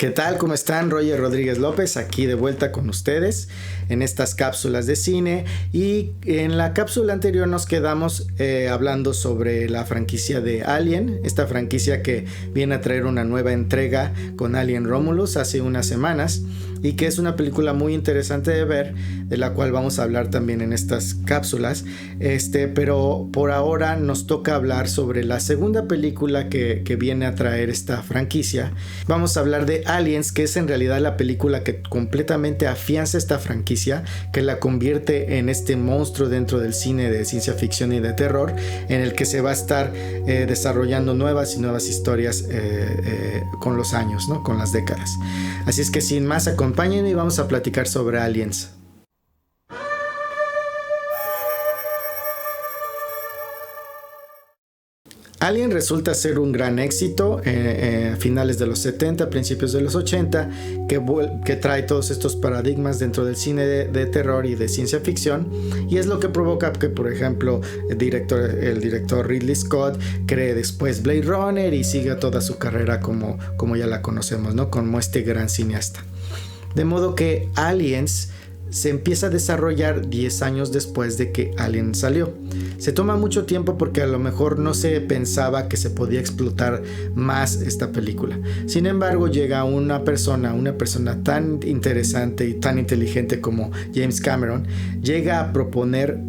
¿Qué tal? ¿Cómo están? Roger Rodríguez López aquí de vuelta con ustedes en estas cápsulas de cine, y en la cápsula anterior nos quedamos hablando sobre la franquicia de Alien, esta franquicia que viene a traer una nueva entrega con Alien Romulus hace unas semanas, y que es una película muy interesante de ver, de la cual vamos a hablar también en estas cápsulas, pero por ahora nos toca hablar sobre la segunda película que viene a traer esta franquicia. Vamos a hablar de Aliens, que es en realidad la película que completamente afianza esta franquicia, que la convierte en este monstruo dentro del cine de ciencia ficción y de terror, en el que se va a estar desarrollando nuevas y nuevas historias con los años, ¿no? Con las décadas. Así es que sin más, acompáñenme y vamos a platicar sobre Aliens. Alien resulta ser un gran éxito a finales de los 70, principios de los 80, que trae todos estos paradigmas dentro del cine de terror y de ciencia ficción, y es lo que provoca que, por ejemplo, el director Ridley Scott cree después Blade Runner y siga toda su carrera como ya la conocemos, ¿no? Como este gran cineasta. De modo que Aliens se empieza a desarrollar 10 años después de que Alien salió. Se toma mucho tiempo porque a lo mejor no se pensaba que se podía explotar más esta película. Sin embargo, llega una persona tan interesante y tan inteligente como James Cameron, llega a proponer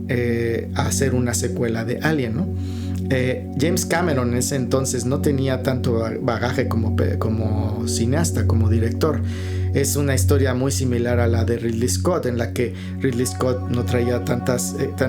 hacer una secuela de Alien, ¿no? James Cameron en ese entonces no tenía tanto bagaje como cineasta, como director. Es una historia muy similar a la de Ridley Scott, en la que Ridley Scott no traía tanta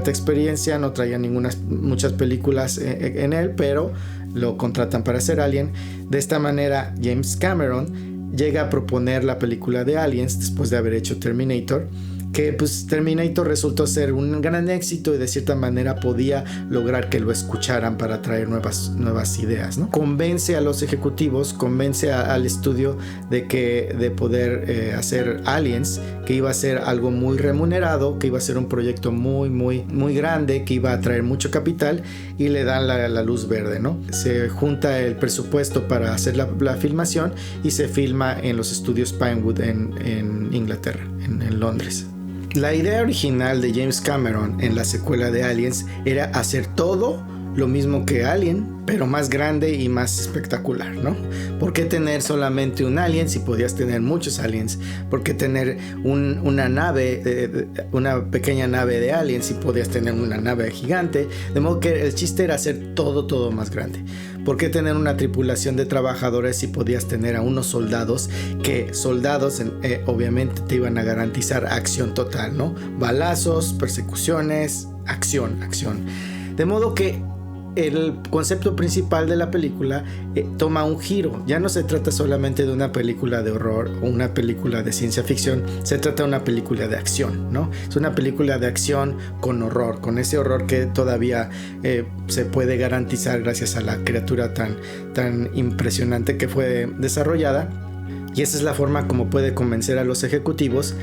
experiencia, no traía muchas películas en él, pero lo contratan para hacer Alien. De esta manera, James Cameron llega a proponer la película de Aliens después de haber hecho Terminator, que pues Terminator resultó ser un gran éxito y de cierta manera podía lograr que lo escucharan para traer nuevas ideas, ¿no? Convence a los ejecutivos, convence al estudio de poder hacer Aliens, que iba a ser algo muy remunerado, que iba a ser un proyecto muy, muy, muy grande, que iba a traer mucho capital, y le dan la luz verde, ¿no? Se junta el presupuesto para hacer la filmación y se filma en los estudios Pinewood en Inglaterra, en Londres. La idea original de James Cameron en la secuela de Aliens era hacer todo lo mismo que Alien, pero más grande y más espectacular, ¿no? ¿Por qué tener solamente un Alien si podías tener muchos Aliens? ¿Por qué tener una pequeña nave de Aliens si podías tener una nave gigante? De modo que el chiste era hacer todo más grande. ¿Por qué tener una tripulación de trabajadores si podías tener a unos soldados obviamente te iban a garantizar acción total, ¿no? Balazos, persecuciones, acción. De modo que el concepto principal de la película toma un giro. Ya no se trata solamente de una película de horror o una película de ciencia ficción, se trata de una película de acción, ¿no? Es una película de acción con horror, con ese horror que todavía se puede garantizar gracias a la criatura tan impresionante que fue desarrollada, y esa es la forma como puede convencer a los ejecutivos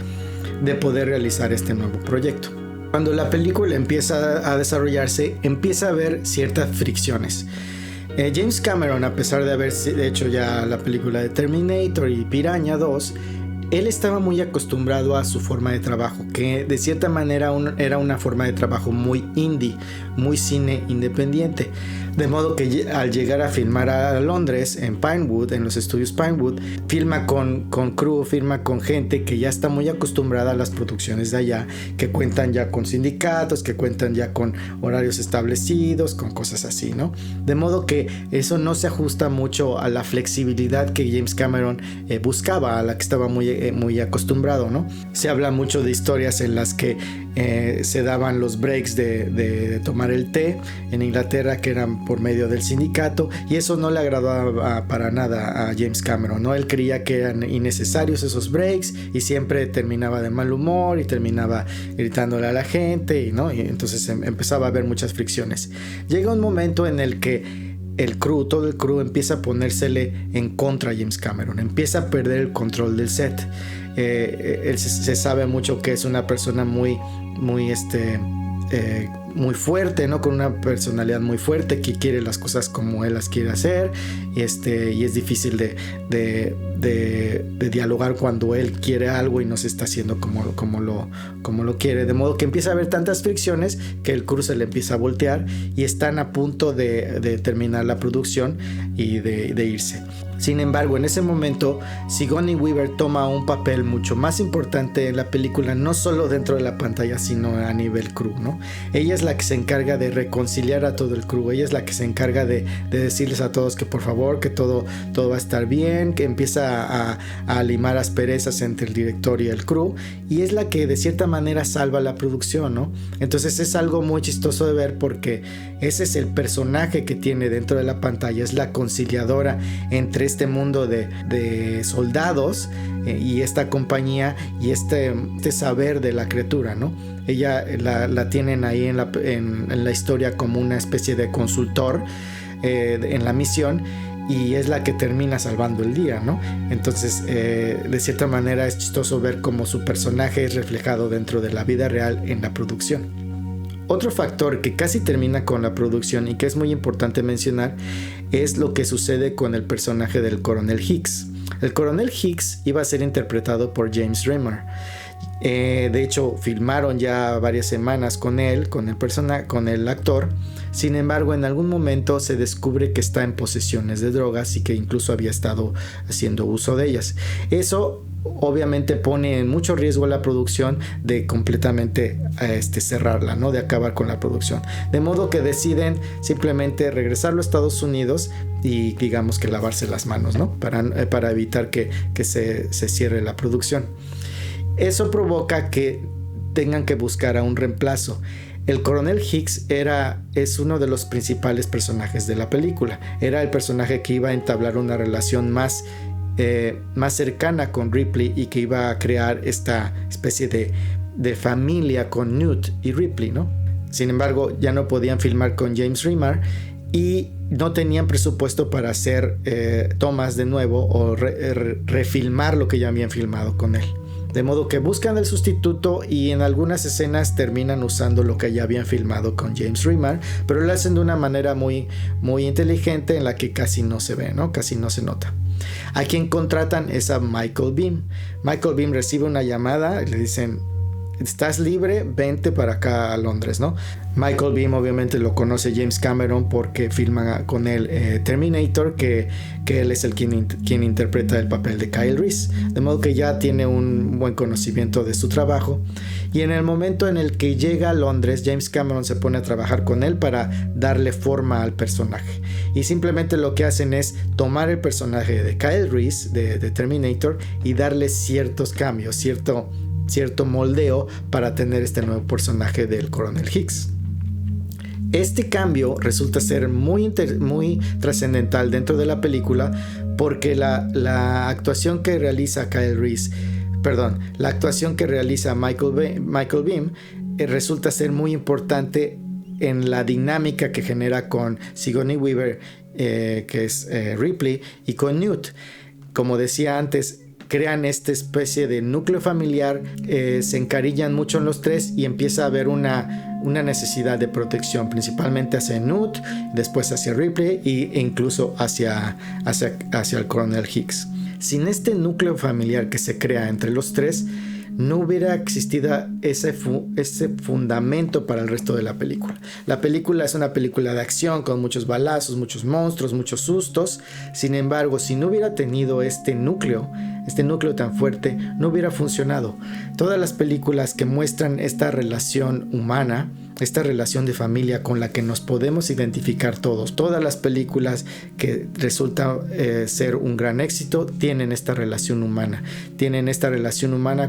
de poder realizar este nuevo proyecto. Cuando la película empieza a desarrollarse, empieza a haber ciertas fricciones. James Cameron, a pesar de haber hecho ya la película de Terminator y Piranha 2, él estaba muy acostumbrado a su forma de trabajo, que de cierta manera era una forma de trabajo muy indie, muy cine independiente. De modo que al llegar a filmar a Londres, en Pinewood, en los estudios Pinewood, filma con crew, filma con gente que ya está muy acostumbrada a las producciones de allá, que cuentan ya con sindicatos, que cuentan ya con horarios establecidos, con cosas así, ¿no? De modo que eso no se ajusta mucho a la flexibilidad que James Cameron buscaba, a la que estaba muy acostumbrado, ¿no? Se habla mucho de historias en las que se daban los breaks de tomar el té en Inglaterra, que eran por medio del sindicato, y eso no le agradaba para nada a James Cameron, ¿no? Él creía que eran innecesarios esos breaks y siempre terminaba de mal humor y terminaba gritándole a la gente, ¿no? Y entonces empezaba a haber muchas fricciones. Llega un momento en el que todo el crew empieza a ponérsele en contra a James Cameron, empieza a perder el control del set. Él se sabe mucho que es una persona muy fuerte, ¿no? Con una personalidad muy fuerte, que quiere las cosas como él las quiere hacer, y es difícil de dialogar cuando él quiere algo y no se está haciendo como lo quiere, de modo que empieza a haber tantas fricciones que el crew se le empieza a voltear y están a punto de terminar la producción y de irse. Sin embargo, en ese momento, Sigourney Weaver toma un papel mucho más importante en la película, no solo dentro de la pantalla, sino a nivel crew, ¿no? Ella es la que se encarga de reconciliar a todo el crew, ella es la que se encarga de decirles a todos que por favor, que todo va a estar bien, que empieza a limar asperezas entre el director y el crew, y es la que de cierta manera salva la producción, ¿no? Entonces es algo muy chistoso de ver porque ese es el personaje que tiene dentro de la pantalla, es la conciliadora entre este mundo de soldados y esta compañía y este saber de la criatura, ¿no? Ella la tienen ahí en la historia como una especie de consultor en la misión, y es la que termina salvando el día, ¿no? Entonces, de cierta manera es chistoso ver cómo su personaje es reflejado dentro de la vida real en la producción. Otro factor que casi termina con la producción y que es muy importante mencionar es lo que sucede con el personaje del coronel Hicks. El coronel Hicks iba a ser interpretado por James Remar. De hecho, filmaron ya varias semanas con él, con el actor. Sin embargo, en algún momento se descubre que está en posesiones de drogas y que incluso había estado haciendo uso de ellas. Eso obviamente pone en mucho riesgo la producción de completamente cerrarla, ¿no? De acabar con la producción. De modo que deciden simplemente regresarlo a Estados Unidos y digamos que lavarse las manos, ¿no? Para evitar que se cierre la producción. Eso provoca que tengan que buscar a un reemplazo. El coronel Hicks es uno de los principales personajes de la película. Era el personaje que iba a entablar una relación más cercana con Ripley y que iba a crear esta especie de familia con Newt y Ripley, ¿no? Sin embargo, ya no podían filmar con James Remar y no tenían presupuesto para hacer tomas de nuevo o refilmar lo que ya habían filmado con él. De modo que buscan el sustituto y en algunas escenas terminan usando lo que ya habían filmado con James Remar, pero lo hacen de una manera muy, muy inteligente en la que casi no se ve, ¿no? Casi no se nota. A quien contratan es a Michael Biehn. Michael Biehn recibe una llamada y le dicen: ¿estás libre? Vente para acá a Londres, ¿no? Michael Biehn obviamente lo conoce James Cameron porque filma con él Terminator, que él es quien interpreta el papel de Kyle Reese, de modo que ya tiene un buen conocimiento de su trabajo. Y en el momento en el que llega a Londres, James Cameron se pone a trabajar con él para darle forma al personaje, y simplemente lo que hacen es tomar el personaje de Kyle Reese de Terminator y darle ciertos cambios, cierto moldeo para tener este nuevo personaje del coronel Hicks. Este cambio resulta ser muy trascendental dentro de la película porque la actuación que realiza Michael Biehn resulta ser muy importante en la dinámica que genera con Sigourney Weaver, que es Ripley, y con Newt. Como decía antes, crean esta especie de núcleo familiar, se encariñan mucho en los tres y empieza a haber una necesidad de protección, principalmente hacia Newt, después hacia Ripley e incluso hacia el coronel Hicks. Sin este núcleo familiar que se crea entre los tres, no hubiera existido ese fundamento para el resto de la película. La película es una película de acción con muchos balazos, muchos monstruos, muchos sustos. Sin embargo, si no hubiera tenido este núcleo tan fuerte, no hubiera funcionado. Todas las películas que muestran esta relación humana, esta relación de familia con la que nos podemos identificar todas las películas que resultan ser un gran éxito, tienen esta relación humana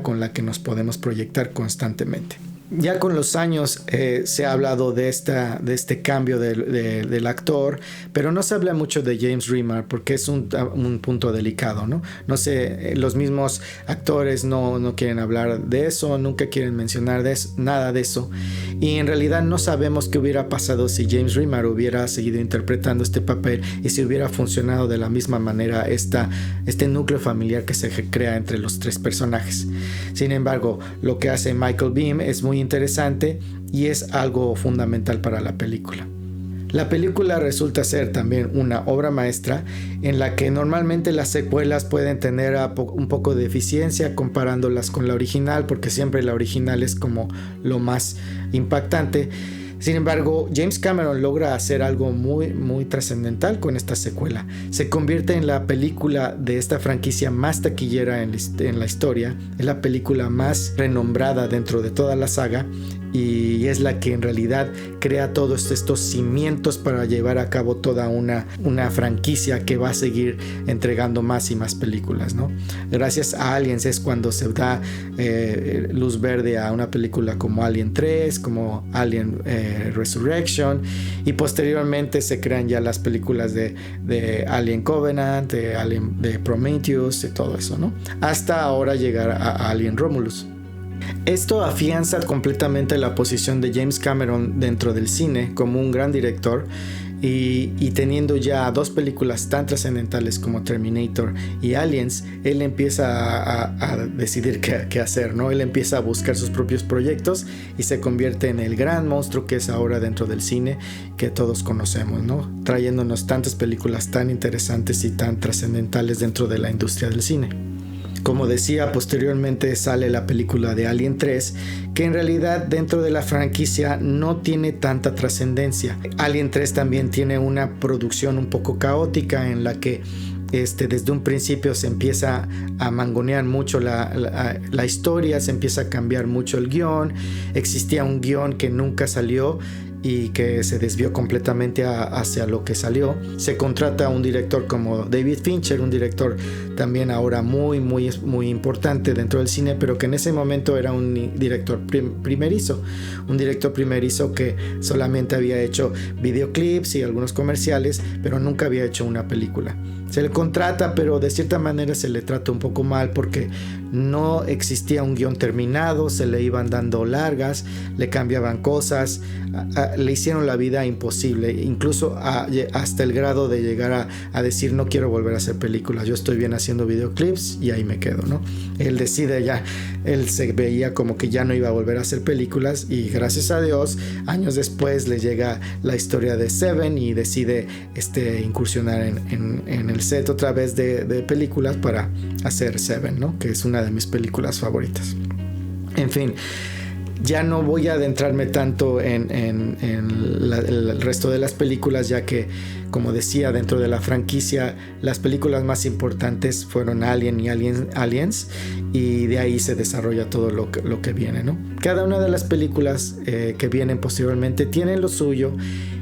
con la que nos podemos proyectar constantemente. Ya con los años se ha hablado de este cambio del actor, pero no se habla mucho de James Remar porque es un punto delicado, ¿no? No sé, los mismos actores no quieren hablar de eso, nunca quieren mencionar nada de eso, y en realidad no sabemos qué hubiera pasado si James Remar hubiera seguido interpretando este papel y si hubiera funcionado de la misma manera este núcleo familiar que se crea entre los tres personajes. Sin embargo, lo que hace Michael Biehn es muy interesante y es algo fundamental para la película. La película resulta ser también una obra maestra en la que normalmente las secuelas pueden tener un poco de eficiencia comparándolas con la original, porque siempre la original es como lo más impactante. Sin embargo, James Cameron logra hacer algo muy, muy trascendental con esta secuela. Se convierte en la película de esta franquicia más taquillera en la historia. Es la película más renombrada dentro de toda la saga y es la que en realidad crea todos estos cimientos para llevar a cabo toda una franquicia que va a seguir entregando más y más películas, ¿no? Gracias a Aliens es cuando se da luz verde a una película como Alien 3, como Alien Resurrection, y posteriormente se crean ya las películas de Alien Covenant, de Prometheus y todo eso, ¿no? Hasta ahora llegar a Alien Romulus. Esto afianza completamente la posición de James Cameron dentro del cine como un gran director, y teniendo ya dos películas tan trascendentales como Terminator y Aliens, él empieza a decidir qué hacer, ¿no? Él empieza a buscar sus propios proyectos y se convierte en el gran monstruo que es ahora dentro del cine que todos conocemos, ¿no? Trayéndonos tantas películas tan interesantes y tan trascendentales dentro de la industria del cine. Como decía, posteriormente sale la película de Alien 3, que en realidad dentro de la franquicia no tiene tanta trascendencia. Alien 3 también tiene una producción un poco caótica en la que desde un principio se empieza a mangonear mucho la historia, se empieza a cambiar mucho el guión. Existía un guión que nunca salió y que se desvió completamente hacia lo que salió. Se contrata a un director como David Fincher, un director también ahora muy importante dentro del cine, pero que en ese momento era un director primerizo, un director primerizo que solamente había hecho videoclips y algunos comerciales, pero nunca había hecho una película. Se le contrata, pero de cierta manera se le trata un poco mal porque no existía un guión terminado, se le iban dando largas, le cambiaban cosas, le hicieron la vida imposible, incluso hasta el grado de llegar a decir: no quiero volver a hacer películas, yo estoy bien haciendo videoclips y ahí me quedo, ¿no? Él decide ya, él se veía como que ya no iba a volver a hacer películas, y gracias a Dios, años después le llega la historia de Seven y decide incursionar en el set otra vez de películas para hacer Seven, ¿no? Que es una de mis películas favoritas. En fin, ya no voy a adentrarme tanto en el resto de las películas, ya que, como decía, dentro de la franquicia las películas más importantes fueron Alien y Aliens, y de ahí se desarrolla todo lo que viene, ¿no? Cada una de las películas que vienen posteriormente tienen lo suyo,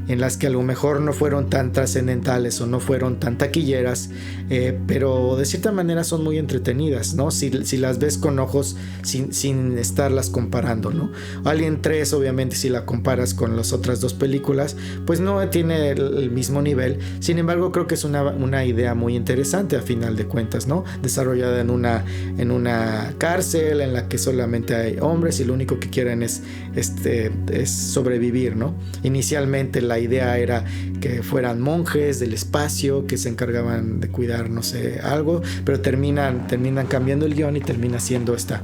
en las que a lo mejor no fueron tan trascendentales o no fueron tan taquilleras, pero de cierta manera son muy entretenidas, ¿no? Si las ves con ojos sin estarlas comparando, ¿no? Alien 3, obviamente, si la comparas con las otras dos películas, pues no tiene el mismo nivel. Sin embargo, creo que es una idea muy interesante a final de cuentas, ¿no? Desarrollada en una cárcel en la que solamente hay hombres y lo único que quieren es sobrevivir, ¿no? Inicialmente la idea era que fueran monjes del espacio que se encargaban de cuidar, no sé, algo, pero terminan cambiando el guión y termina siendo esta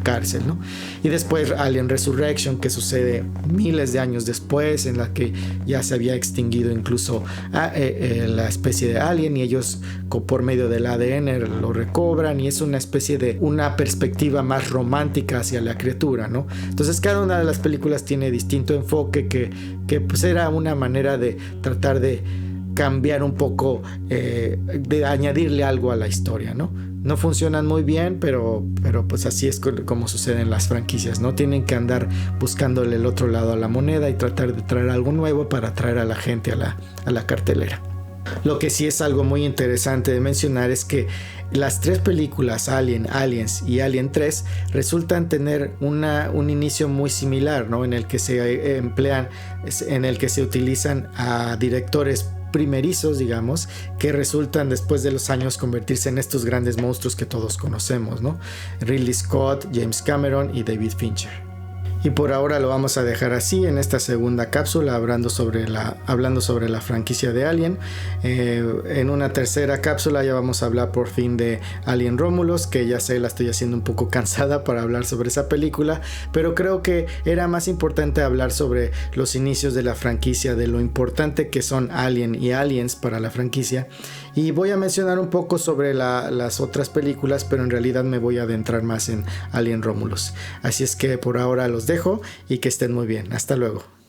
cárcel, ¿no? Y después Alien Resurrection, que sucede miles de años después, en la que ya se había extinguido incluso la especie de alien, y ellos por medio del ADN lo recobran, y es una especie de una perspectiva más romántica hacia la criatura, ¿no? Entonces cada una de las películas tiene distinto enfoque que pues era una manera de tratar de cambiar un poco, de añadirle algo a la historia, ¿no? No funcionan muy bien, pero pues así es como sucede en las franquicias, ¿no? Tienen que andar buscándole el otro lado a la moneda y tratar de traer algo nuevo para atraer a la gente a la cartelera. Lo que sí es algo muy interesante de mencionar es que las tres películas, Alien, Aliens y Alien 3, resultan tener un inicio muy similar, ¿no? En el que se en el que se utilizan a directores primerizos, digamos, que resultan después de los años convertirse en estos grandes monstruos que todos conocemos, ¿no? Ridley Scott, James Cameron y David Fincher. Y por ahora lo vamos a dejar así en esta segunda cápsula, hablando sobre la franquicia de Alien. En una tercera cápsula ya vamos a hablar por fin de Alien Romulus, que ya sé, la estoy haciendo un poco cansada para hablar sobre esa película, pero creo que era más importante hablar sobre los inicios de la franquicia, de lo importante que son Alien y Aliens para la franquicia. Y voy a mencionar un poco sobre las otras películas, pero en realidad me voy a adentrar más en Alien Romulus. Así es que por ahora los dejo y que estén muy bien. Hasta luego.